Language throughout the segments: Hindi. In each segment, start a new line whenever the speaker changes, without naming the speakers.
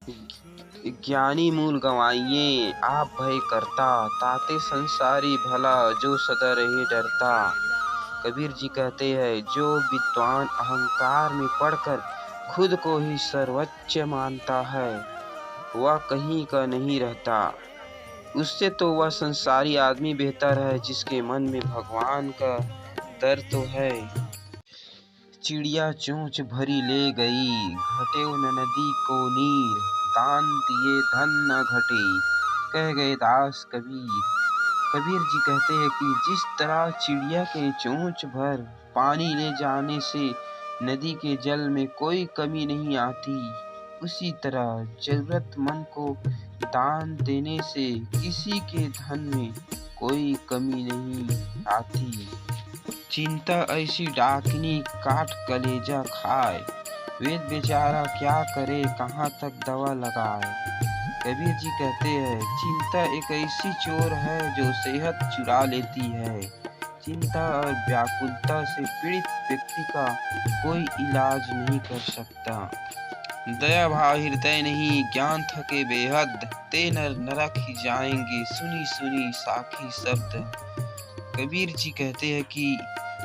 ज्ञानी मूल गवाइए आप भय करता, ताते संसारी भला जो सदा रहे डरता। कबीर जी कहते हैं जो विद्वान अहंकार में पड़कर खुद को ही सर्वोच्च मानता है वह कहीं का नहीं रहता। उससे तो वह संसारी आदमी बेहतर है जिसके मन में भगवान का डर तो है। चिड़िया चोंच भरी ले गई, घटे न नदी को नीर, दान दिए धन न घटे, कह गए दास कबीर। कबीर जी कहते हैं कि जिस तरह चिड़िया के चोंच भर पानी ले जाने से नदी के जल में कोई कमी नहीं आती, उसी तरह जरूरतमंद को दान देने से किसी के धन में कोई कमी नहीं आती। चिंता ऐसी डाकिनी काट कलेजा खाए, वेद बेचारा क्या करे कहाँ तक दवा लगाए। कबीर जी कहते हैं चिंता एक ऐसी चोर है जो सेहत चुरा लेती है। चिंता और व्याकुलता से पीड़ित व्यक्ति का कोई इलाज नहीं कर सकता। दया भाव हृदय नहीं ज्ञान थके बेहद, ते नरक ही जाएंगे सुनी सुनी साखी शब्द। कबीर जी कहते हैं कि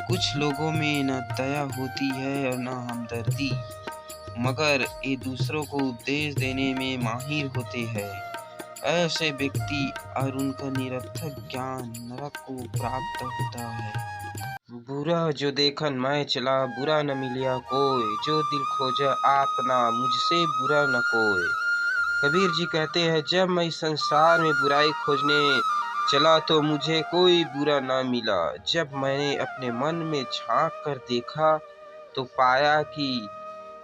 कुछ लोगों में न दया होती है और न हमदर्दी, मगर ये दूसरों को उपदेश देने में माहिर होते हैं। ऐसे व्यक्ति और उनका निरर्थक ज्ञान नरक को प्राप्त होता है। बुरा जो देखन मैं चला बुरा न मिलिया कोई, जो दिल खोजा आपना मुझसे बुरा न कोई। कबीर जी कहते हैं जब मैं संसार में बुराई खोजने चला तो मुझे कोई बुरा ना मिला। जब मैंने अपने मन में झांक कर देखा तो पाया कि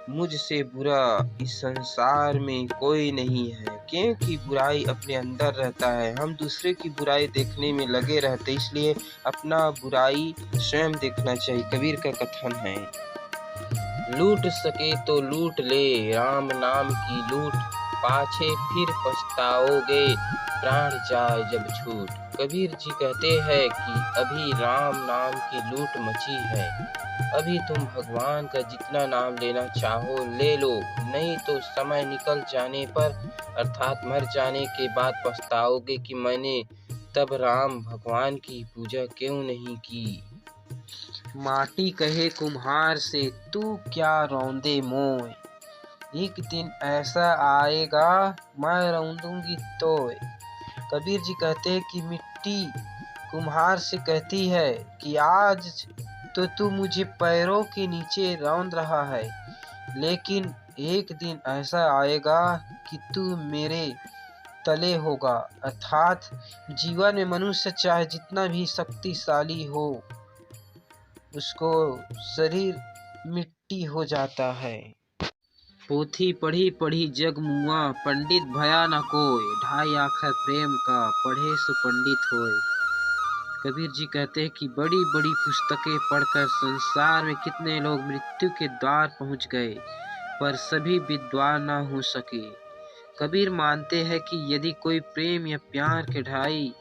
मुझसे बुरा इस संसार में कोई नहीं है, क्योंकि बुराई अपने अंदर रहता है। हम दूसरे की बुराई देखने में लगे रहते, इसलिए अपना बुराई स्वयं देखना चाहिए। कबीर का कथन है लूट सके तो लूट ले राम नाम की लूट, पाछे फिर पछताओगे प्राण जाए जब छूट। कबीर जी कहते हैं कि अभी राम नाम की लूट मची है, अभी तुम भगवान का जितना नाम लेना चाहो ले लो, नहीं तो समय निकल जाने पर अर्थात मर जाने के बाद पछताओगे कि मैंने तब राम भगवान की पूजा क्यों नहीं की। माटी कहे कुम्हार से तू क्या रौंदे मोय, एक दिन ऐसा आएगा मैं रौंदूंगी तोय। कबीर जी कहते हैं कि मिट्टी कुम्हार से कहती है कि आज तो तू मुझे पैरों के नीचे रौंद रहा है, लेकिन एक दिन ऐसा आएगा कि तू मेरे तले होगा। अर्थात जीवन में मनुष्य चाहे जितना भी शक्तिशाली हो, उसको शरीर मिट्टी हो जाता है। पोथी पढ़ी पढ़ी जग मुआ, पंडित भया न कोय, ढाई आखर प्रेम का पढ़े सो पंडित होए। कबीर जी कहते हैं कि बड़ी बड़ी पुस्तकें पढ़कर संसार में कितने लोग मृत्यु के द्वार पहुंच गए, पर सभी विद्वान न हो सके। कबीर मानते हैं कि यदि कोई प्रेम या प्यार के ढाई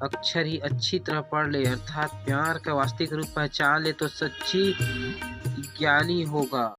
अक्षर ही अच्छी तरह पढ़ ले, अर्थात प्यार का वास्तविक रूप पहचान ले, तो सच्ची ज्ञानी होगा।